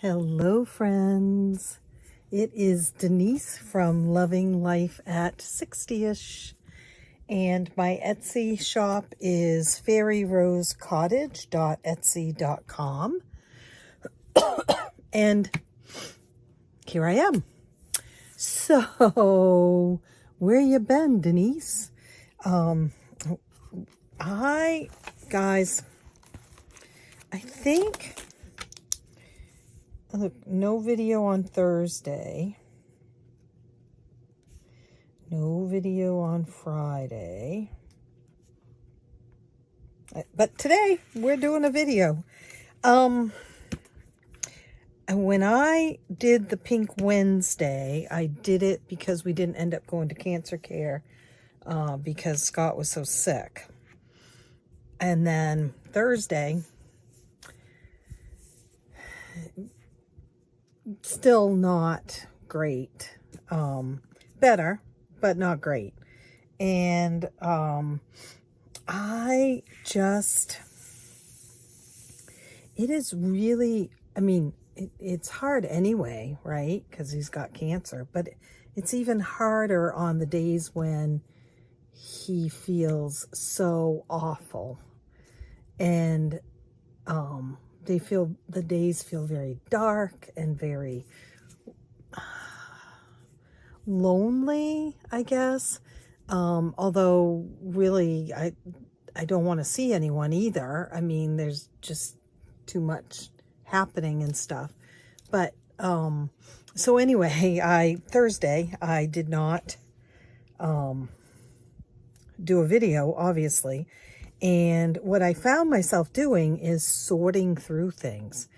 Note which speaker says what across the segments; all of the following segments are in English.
Speaker 1: Hello, friends. It is Denise from Loving Life at 60ish, and my Etsy shop is fairyrosecottage.etsy.com, and here I am. So, where you been, Denise? Guys, I think. Look, no video on Thursday. No video on Friday. But today, we're doing a video. When I did the Pink Wednesday, I did it because we didn't end up going to cancer care because Scott was so sick. And then Thursday, still not great. Better, but not great. And it is really, it's hard anyway, right? Because he's got cancer, but it's even harder on the days when he feels so awful. And the days feel very dark and very lonely, I guess. Although really, I don't want to see anyone either. There's just too much happening and stuff. But so anyway, Thursday I did not do a video, obviously. And what I found myself doing is sorting through things,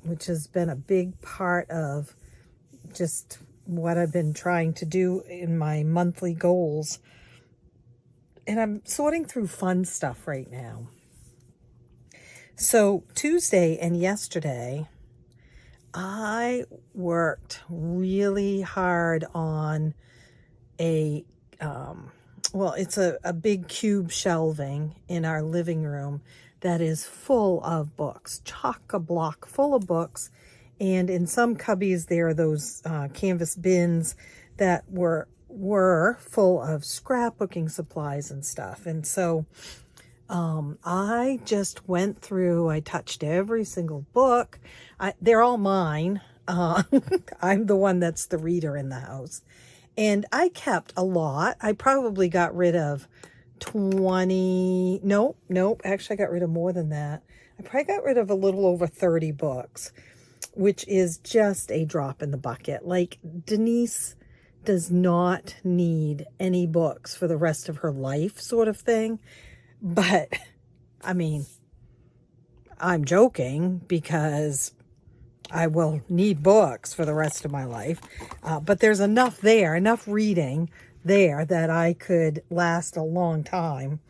Speaker 1: which has been a big part of just what I've been trying to do in my monthly goals. And I'm sorting through fun stuff right now. So Tuesday and yesterday, I worked really hard on it's a big cube shelving in our living room that is full of books, chock-a-block full of books. And in some cubbies, there are those canvas bins that were full of scrapbooking supplies and stuff. And so I just went through, I touched every single book. They're all mine. I'm the one that's the reader in the house. And I kept a lot. I probably got rid of 20, nope, actually I got rid of more than that. I probably got rid of a little over 30 books, which is just a drop in the bucket. Like, Denise does not need any books for the rest of her life, sort of thing. But, I'm joking because I will need books for the rest of my life. But there's enough reading there that I could last a long time.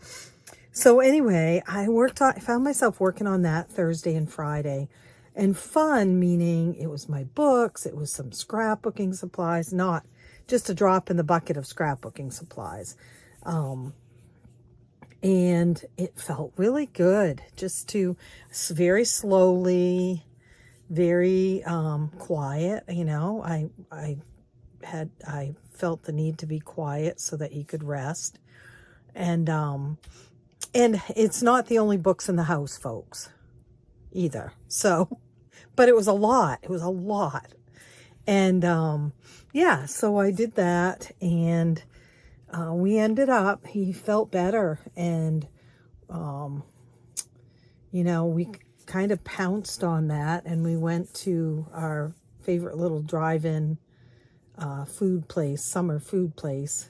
Speaker 1: So anyway, I found myself working on that Thursday and Friday. And fun, meaning it was my books, it was some scrapbooking supplies, not just a drop in the bucket of scrapbooking supplies. And it felt really good just to very slowly, very quiet. I felt the need to be quiet so that he could rest. And it's not the only books in the house, folks, either. So, but it was a lot. And yeah, so I did that, and we ended up, he felt better, and we kind of pounced on that, and we went to our favorite little drive-in summer food place,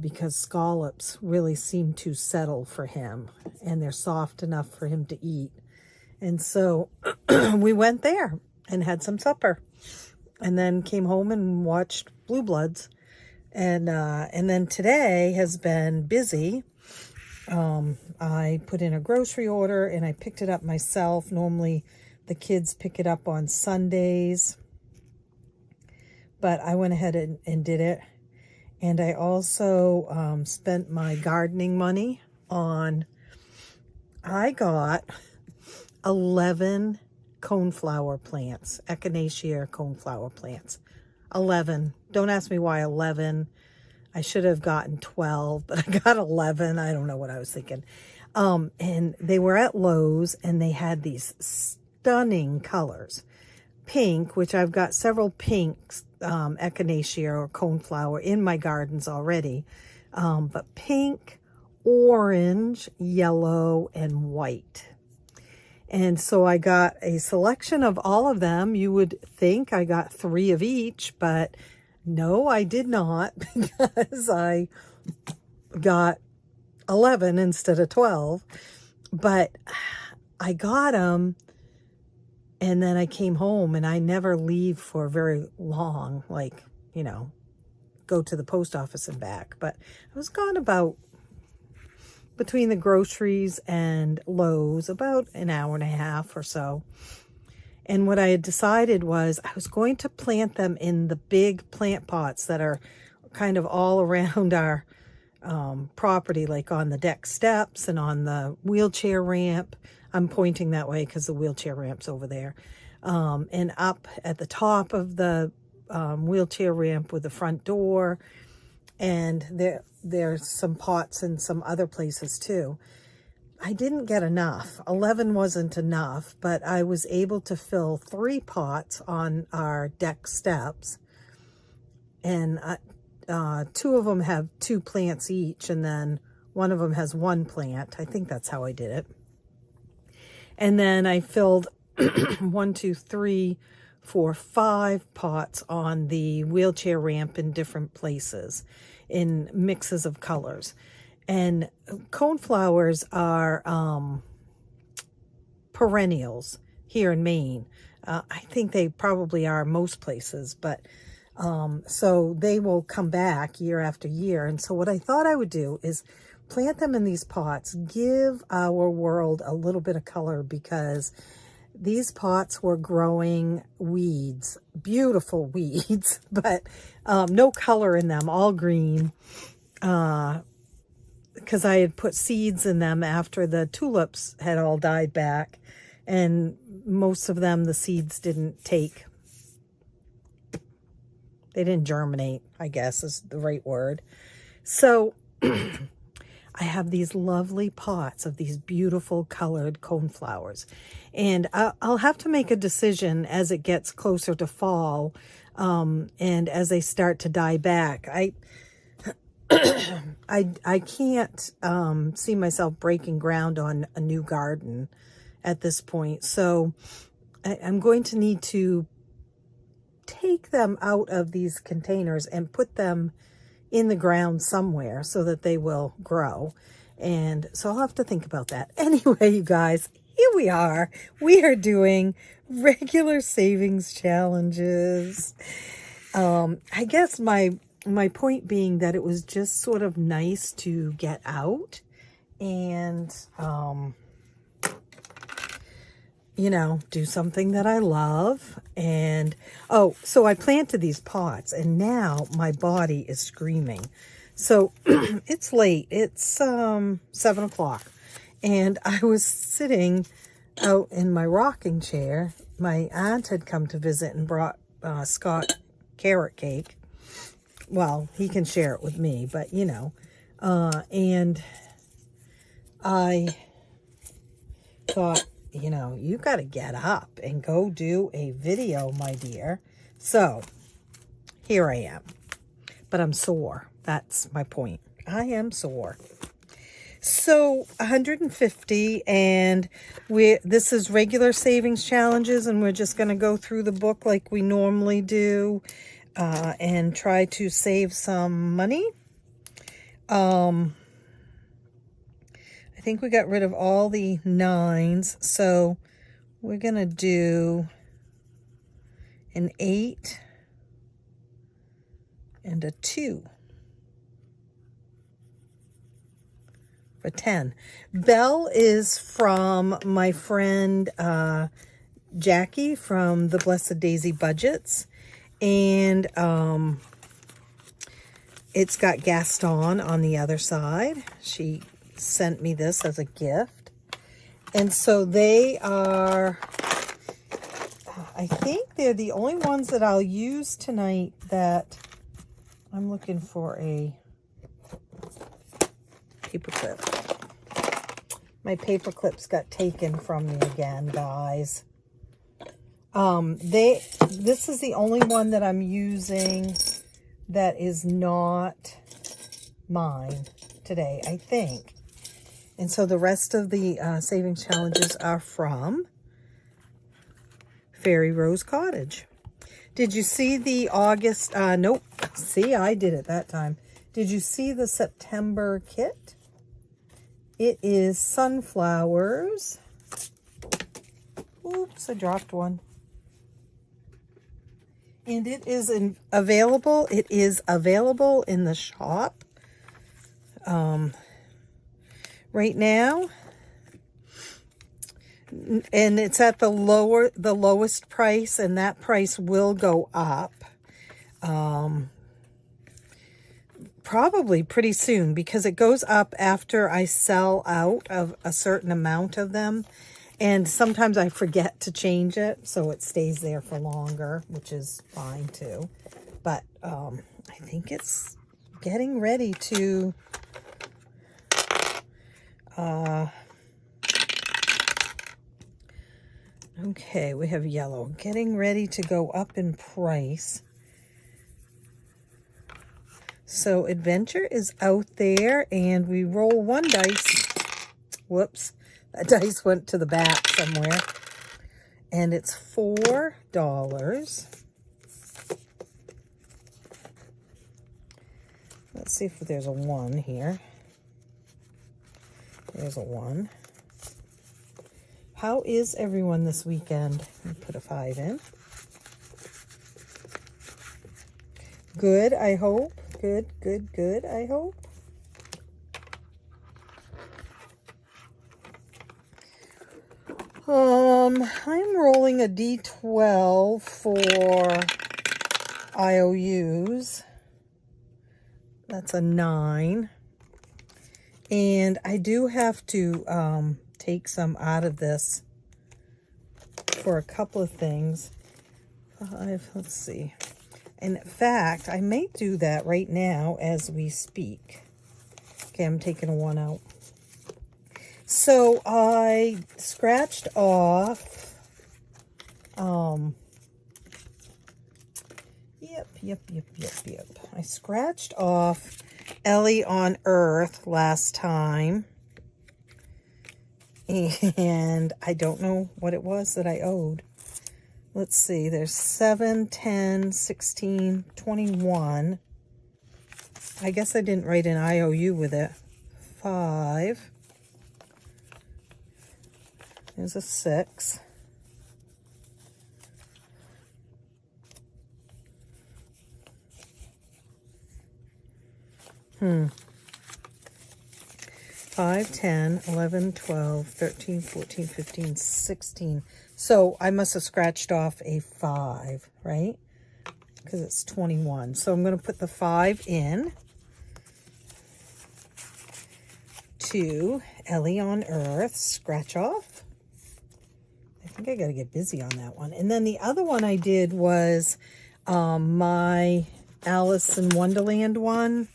Speaker 1: because scallops really seem to settle for him, and they're soft enough for him to eat. And so we went there and had some supper, and then came home and watched Blue Bloods. And then today has been busy. I put in a grocery order and I picked it up myself. Normally the kids pick it up on Sundays, but I went ahead and did it. And I also spent my gardening money on, I got 11 coneflower plants, echinacea coneflower plants. 11. Don't ask me why 11. I should have gotten 12, but I got 11. I don't know what I was thinking. And they were at Lowe's, and they had these stunning colors. Pink, which I've got several pinks, echinacea or coneflower in my gardens already. But pink, orange, yellow, and white. And so I got a selection of all of them. You would think I got 3 of each, but no, I did not, because I got 11 instead of 12. But I got them, and then I came home, and I never leave for very long, like, you know, go to the post office and back. But I was gone about, between the groceries and Lowe's, about an hour and a half or so. And what I had decided was I was going to plant them in the big plant pots that are kind of all around our property, like on the deck steps and on the wheelchair ramp. I'm pointing that way because the wheelchair ramp's over there. And up at the top of the wheelchair ramp with the front door. And there's some pots in some other places too. I didn't get enough. 11 wasn't enough, but I was able to fill 3 pots on our deck steps. And 2 of them have 2 plants each, and then one of them has 1 plant. I think that's how I did it. And then I filled 1, 2, 3, 4, 5 pots on the wheelchair ramp in different places in mixes of colors. And coneflowers are perennials here in Maine. I think they probably are most places, but so they will come back year after year. And so what I thought I would do is plant them in these pots, give our world a little bit of color, because these pots were growing weeds, beautiful weeds, but no color in them, all green, because I had put seeds in them after the tulips had all died back, and most of them, the seeds didn't take. They didn't germinate, I guess is the right word. So I have these lovely pots of these beautiful colored coneflowers. And I'll have to make a decision as it gets closer to fall, and as they start to die back. I can't see myself breaking ground on a new garden at this point. So I'm going to need to take them out of these containers and put them in the ground somewhere so that they will grow. And so I'll have to think about that. Anyway, you guys, here we are. We are doing regular savings challenges. I guess my point being that it was just sort of nice to get out and, you know, do something that I love. And, oh, so I planted these pots, and now my body is screaming. So it's late. It's 7 o'clock. And I was sitting out in my rocking chair. My aunt had come to visit and brought Scott carrot cake. Well, he can share it with me, but, you know. And I thought, you know, you got to get up and go do a video, my dear. So here I am, but I'm sore. That's my point. I am sore. So 150, and this is regular savings challenges, and we're just going to go through the book like we normally do, and try to save some money. I think we got rid of all the 9s, so we're going to do an 8 and a 2 for 10. Belle is from my friend Jackie from the Blessed Daisy Budgets, and it's got Gaston on the other side. She sent me this as a gift. And so they are I think they're the only ones that I'll use tonight that I'm looking for a paper clip. My paper clips got taken from me again, guys. This is the only one that I'm using that is not mine today, I think. And so the rest of the savings challenges are from Fairy Rose Cottage. Did you see the August? Nope. See, I did it that time. Did you see the September kit? It is sunflowers. Oops, I dropped one. And it is available. It is available in the shop right now. And it's at the lowest price, and that price will go up probably pretty soon, because it goes up after I sell out of a certain amount of them. And sometimes I forget to change it, so it stays there for longer, which is fine too. But I think it's getting ready to okay, we have yellow. Getting ready to go up in price. So Adventure is out there, and we roll one dice. Whoops. That dice went to the back somewhere. And it's $4. Let's see if there's a 1 here. There's a 1. How is everyone this weekend? Let me put a 5 in. Good, I hope. Good, good, good, I hope. I'm rolling a D12 for IOUs. That's a 9. And I do have to take some out of this for a couple of things. 5, let's see. In fact, I may do that right now as we speak. Okay, I'm taking a 1 out. So I scratched off, yep. I scratched off Ellie on Earth last time. And I don't know what it was that I owed. Let's see, there's 7, 10, 16, 21. I guess I didn't write an IOU with it. 5. There's a 6. Five, 10, 11, 12, 13, 14, 15, 16. So I must have scratched off a 5, right? Because it's 21. So I'm going to put the 5 in to Ellie on Earth. Scratch off. I think I got to get busy on that one. And then the other one I did was my Alice in Wonderland one.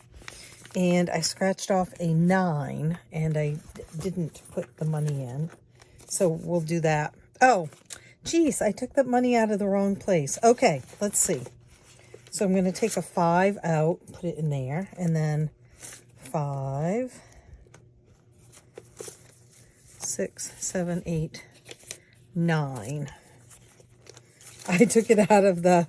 Speaker 1: And I scratched off a 9, and I didn't put the money in. So we'll do that. Oh, geez, I took the money out of the wrong place. Okay, let's see. So I'm going to take a 5 out, put it in there, and then 5, 6, 7, 8, 9. I took it out of the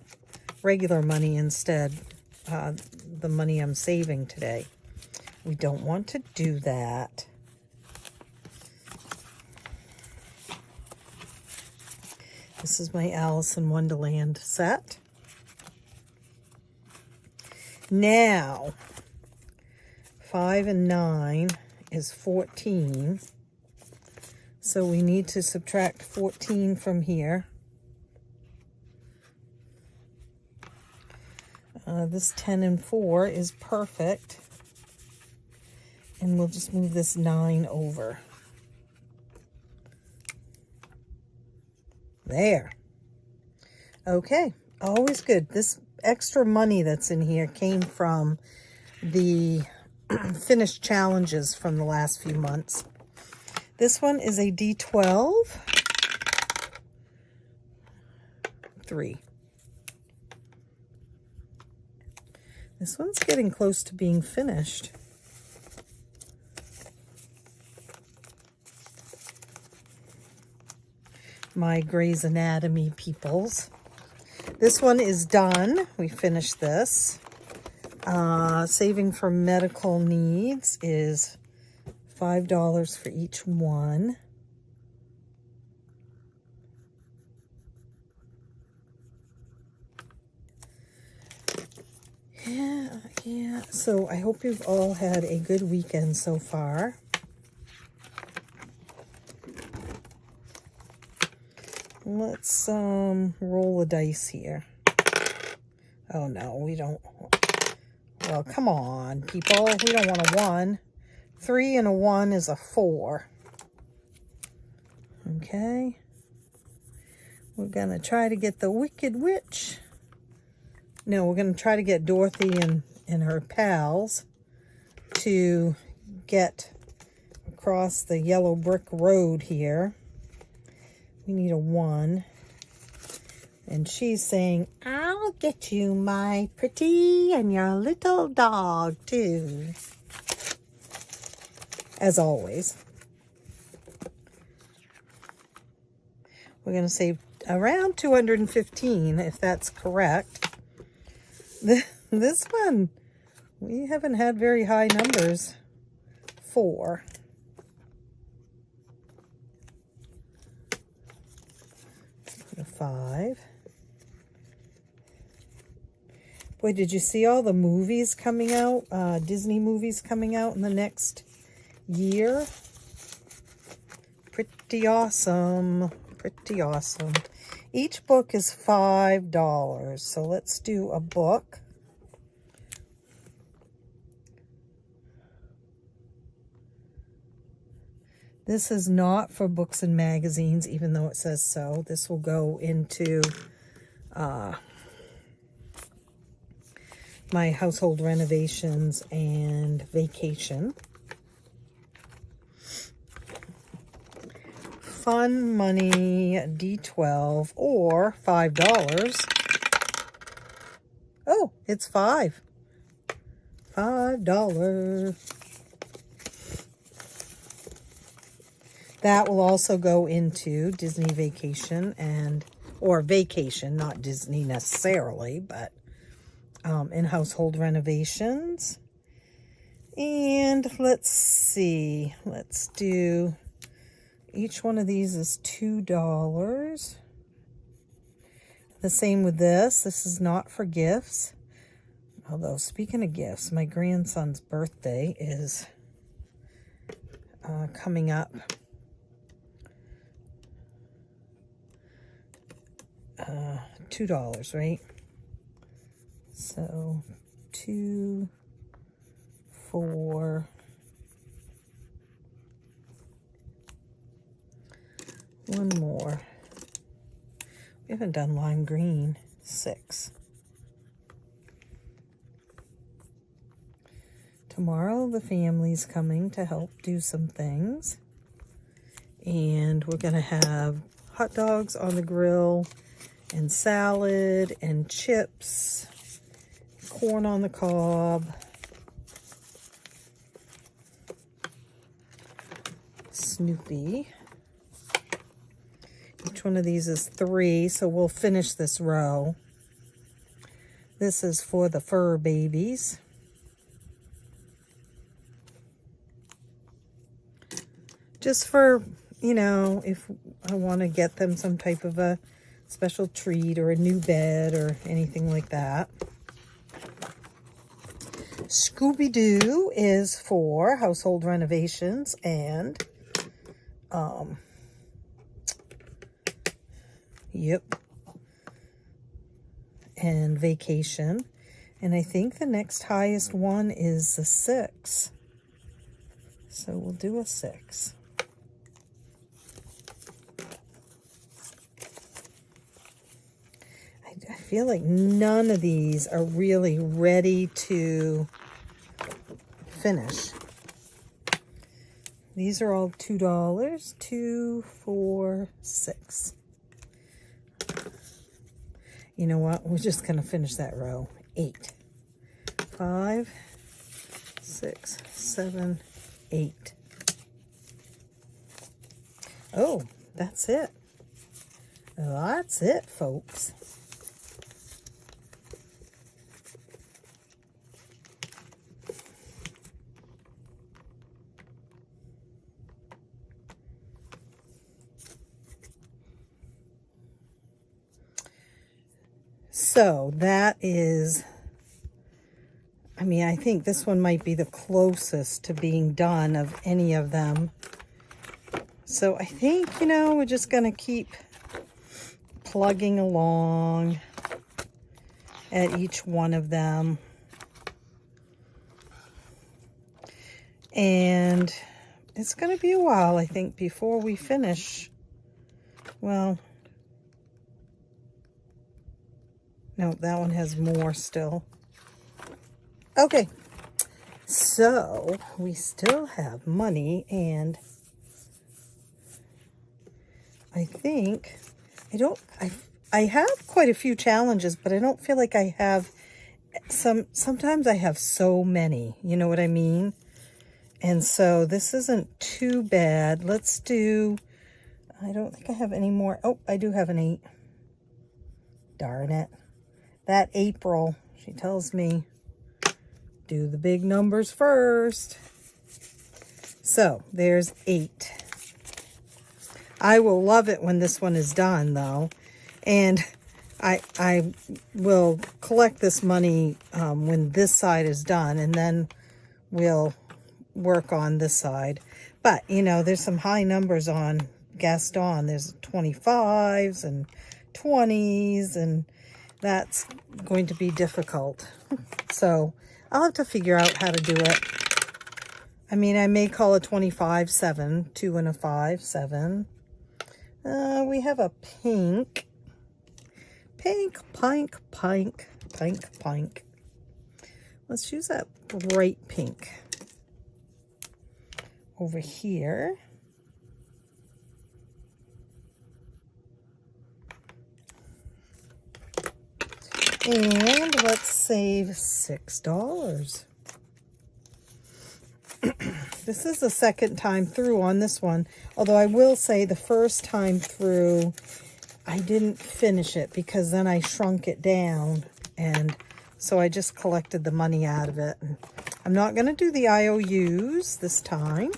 Speaker 1: regular money instead, the money I'm saving today. We don't want to do that. This is my Alice in Wonderland set. Now, 5 and 9 is 14. So we need to subtract 14 from here. This 10 and 4 is perfect. And we'll just move this 9 over. There. Okay, always good. This extra money that's in here came from the finished challenges from the last few months. This one is a D12. 3. This one's getting close to being finished. My Grey's Anatomy peoples. This one is done. We finished this. Saving for medical needs is $5 for each one. Yeah. So I hope you've all had a good weekend so far. Let's roll a dice here. Oh no, we don't. Well, come on, people. We don't want a 1. 3 and a 1 is a 4. Okay. We're going to try to get the Wicked Witch. No, we're going to try to get Dorothy and her pals to get across the yellow brick road here. We need a 1. And she's saying, I'll get you, my pretty, and your little dog, too. As always. We're going to save around 215, if that's correct. This one, we haven't had very high numbers. 4. Put a 5. Boy, did you see all the movies coming out? Disney movies coming out in the next year? Pretty awesome. Pretty awesome. Each book is $5. So let's do a book. This is not for books and magazines, even though it says so. This will go into my household renovations and vacation. Fun money, D12, or $5. Oh, it's 5. $5. That will also go into Disney Vacation or Vacation, not Disney necessarily, but in household renovations. And let's see, let's do, each one of these is $2. The same with this. This is not for gifts. Although, speaking of gifts, my grandson's birthday is coming up. $2, right? So 2, 4, 1 more. We haven't done lime green. 6. Tomorrow the family's coming to help do some things. And we're going to have hot dogs on the grill and salad and chips, corn on the cob, Snoopy. Each one of these is 3, so we'll finish this row. This is for the fur babies. Just for, you know, if I want to get them some type of a special treat or a new bed or anything like that. Scooby-Doo is for household renovations and and vacation. And I think the next highest one is a 6. So we'll do a 6. feel like none of these are really ready to finish. These are all $2. 2, 4, 6. You know what? We're just going to finish that row. 8. 5, 6, 7, 8. Oh, that's it. That's it, folks. So that is, I mean, I think this one might be the closest to being done of any of them. So I think, you know, we're just going to keep plugging along at each one of them. And it's going to be a while, I think, before we finish. Well, no, that one has more still. Okay, so we still have money, and I think I have quite a few challenges, but I don't feel like I have sometimes I have so many, you know what I mean? And so this isn't too bad. Let's do, I don't think I have any more. Oh, I do have an 8. Darn it. That April, she tells me, do the big numbers first. So there's 8. I will love it when this one is done, though. And I will collect this money when this side is done, and then we'll work on this side. But, you know, there's some high numbers on Gaston. There's 25s and 20s, and that's going to be difficult. So I'll have to figure out how to do it. I mean, I may call a 25 7, 2 and a 5, 7. We have a pink. Pink, pink, pink, pink, pink. Let's use that bright pink over here. And let's save $6. This is the second time through on this one. Although I will say the first time through, I didn't finish it because then I shrunk it down. And so I just collected the money out of it. I'm not going to do the IOUs this time.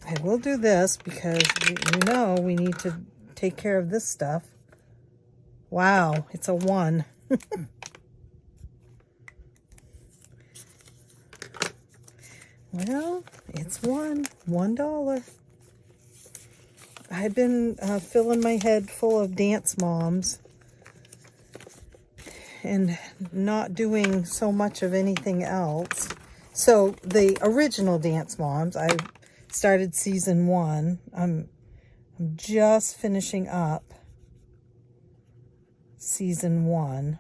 Speaker 1: I will do this because, you know, we need to take care of this stuff. Wow, it's a 1. Well, it's $1. I've been filling my head full of dance moms and not doing so much of anything else. So the original dance moms, I started season 1. I'm just finishing up season 1.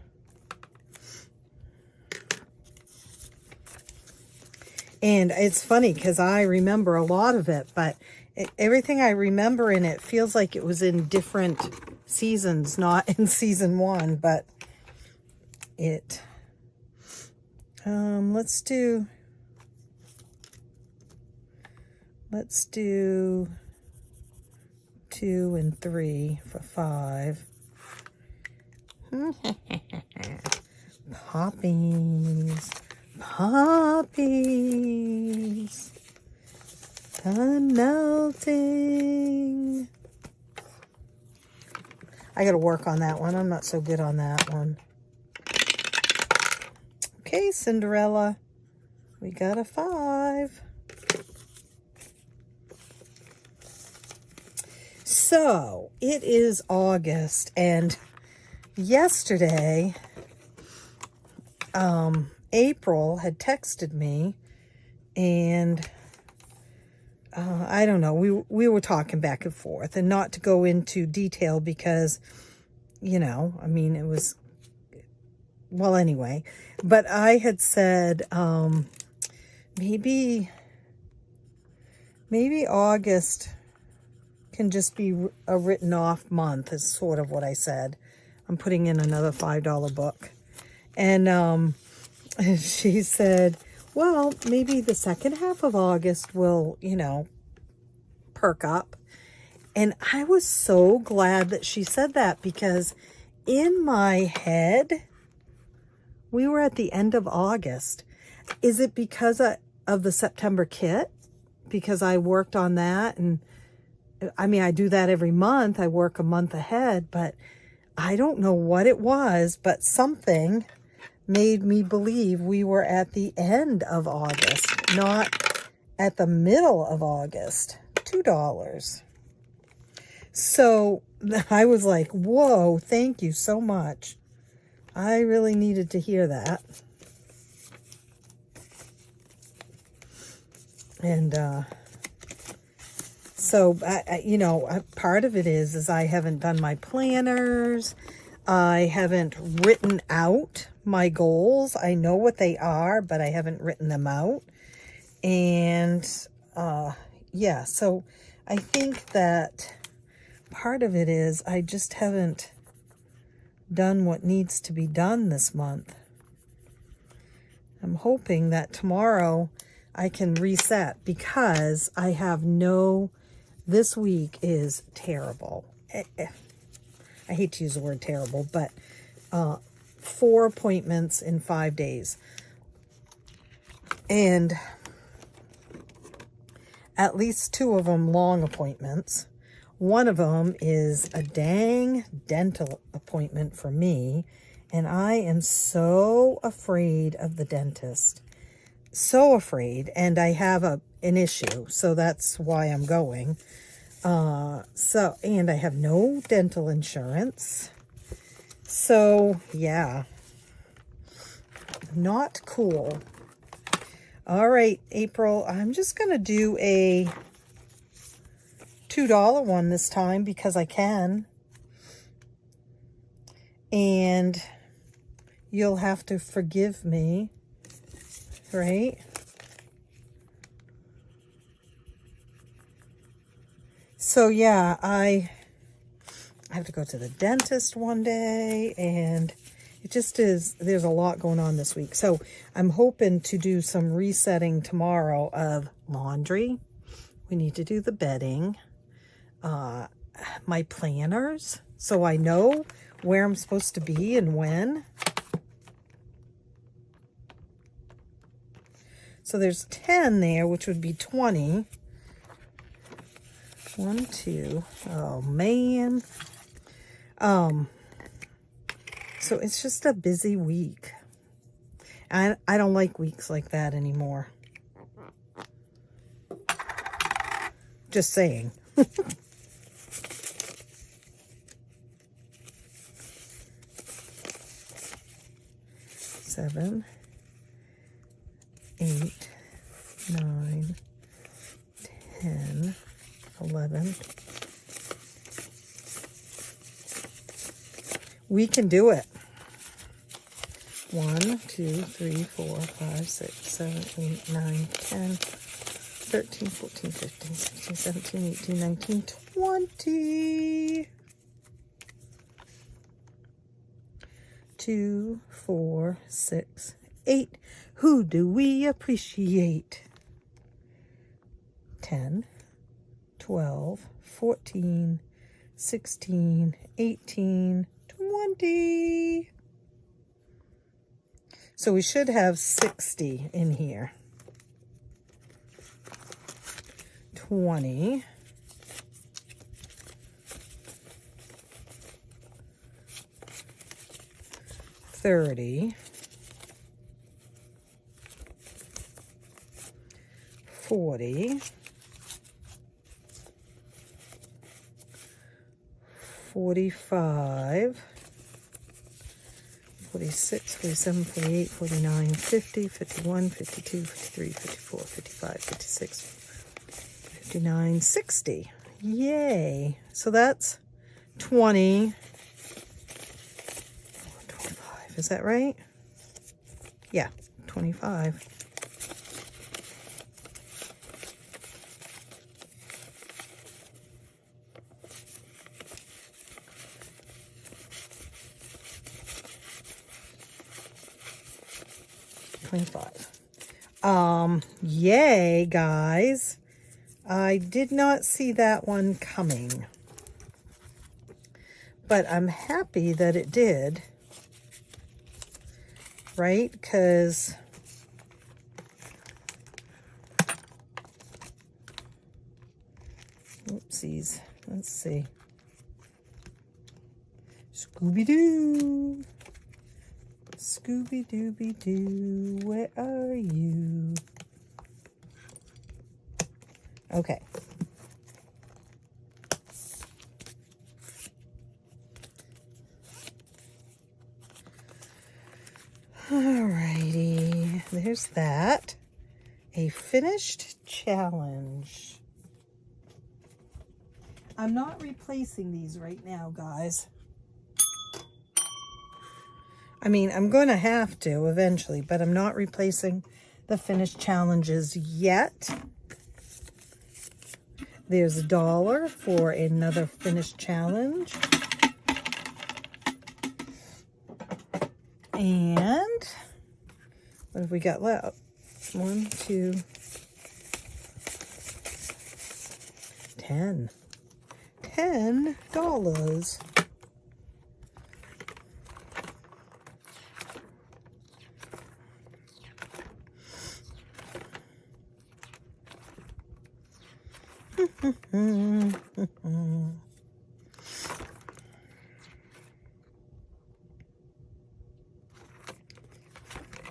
Speaker 1: And it's funny because I remember a lot of it, but everything I remember in it feels like it was in different seasons, not in season 1, but it, let's do 2 and 3 for 5. Poppies. Poppies. I'm melting. I got to work on that one. I'm not so good on that one. Okay, Cinderella. We got a 5. So, it is August, and yesterday, April had texted me, and I don't know, we were talking back and forth, and not to go into detail because you know, I mean, it was, well, anyway, but I had said, maybe August can just be a written off month is sort of what I said. I'm putting in another $5 book. And she said, well, maybe the second half of August will, you know, perk up. And I was so glad that she said that, because in my head, we were at the end of August. Is it because of the September kit? Because I worked on that, and I mean, I do that every month. I work a month ahead, but I don't know what it was, but something made me believe we were at the end of August, not at the middle of August. $2. So I was like, whoa, thank you so much. I really needed to hear that. And so, you know, part of it is I haven't done my planners. I haven't written out my goals. I know what they are, but I haven't written them out. And yeah, so I think that part of it is I just haven't done what needs to be done this month. I'm hoping that tomorrow I can reset, because I have this week is terrible. I hate to use the word terrible, but 4 appointments in 5 days. And at least 2 of them long appointments. One of them is a dang dental appointment for me, and I am so afraid of the dentist. So afraid, and I have an issue, so that's why I'm going. And I have no dental insurance. So, yeah. Not cool. All right, April, I'm just going to do a $2 one this time because I can. And you'll have to forgive me, right? So yeah, I have to go to the dentist one day, and it just is, there's a lot going on this week. So I'm hoping to do some resetting tomorrow of laundry. We need to do the bedding, my planners, so I know where I'm supposed to be and when. So there's 10 there, which would be 20. 1, 2, oh man. So it's just a busy week. I don't like weeks like that anymore. Just saying. Seven, 8, 9, 10, 11. We can do it. 1, 2, 3, 4, 5, 6, 7, 8, 9, 10, 13, 14, 15, 16, 17, 18, 19, 20. 2, 4, 6, 8. Who do we appreciate? 10, 12, 14, 16, 18, 20. So we should have 60 in here. 20. 30. 40. 45. 46, 47, 48, 49, 50, 51, 52, 53, 54, 55, 56, 59, 60. Yay. So that's 20. Is that right? Yeah, 25. Yay, guys. I did not see that one coming, but I'm happy that it did, right? Because oopsies, let's see. Scooby-Doo. Scooby-Dooby-Doo, where are you? Okay. Alrighty, there's that. A finished challenge. I'm not replacing these right now, guys. I mean, I'm going to have to eventually, but I'm not replacing the finished challenges yet. There's $1 for another finished challenge. And what have we got left? 1, 2, 10. $10.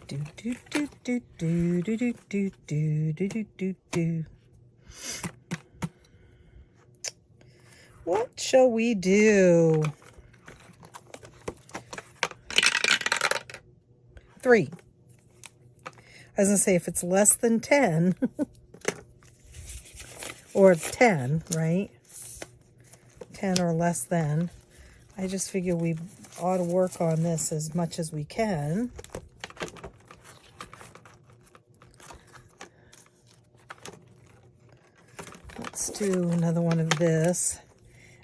Speaker 1: Do do do do do do do do do do do do. What shall we do? 3. I was gonna say if it's less than 10 or 10, right? 10 or less than. I just figure we ought to work on this as much as we can. Let's do another one of this.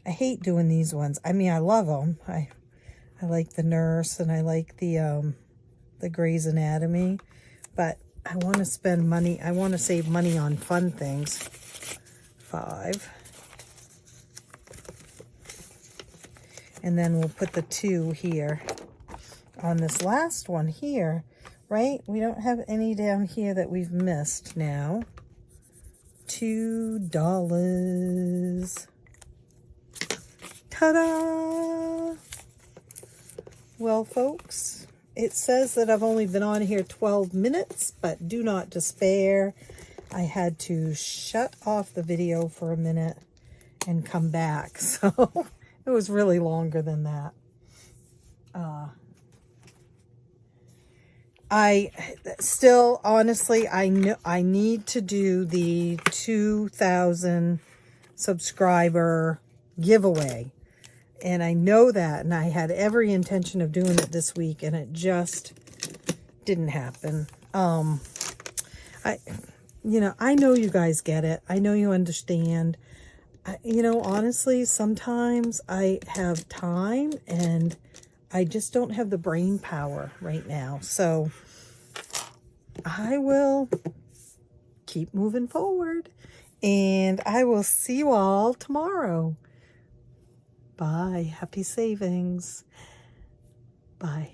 Speaker 1: I hate doing these ones. I mean, I love them. I like the nurse and I like the Grey's Anatomy, but I want to spend money. I want to save money on fun things. 5. And then we'll put the 2 here on this last one here, right? We don't have any down here that we've missed now. $2. Ta-da! Well, folks, it says that I've only been on here 12 minutes, but do not despair. I had to shut off the video for a minute and come back, so it was really longer than that. I still, honestly, I know I need to do the 2,000 subscriber giveaway. And I know that, and I had every intention of doing it this week, and it just didn't happen. I know you guys get it. I know you understand. Honestly, sometimes I have time, and I just don't have the brain power right now. So I will keep moving forward, and I will see you all tomorrow. Bye. Happy savings. Bye.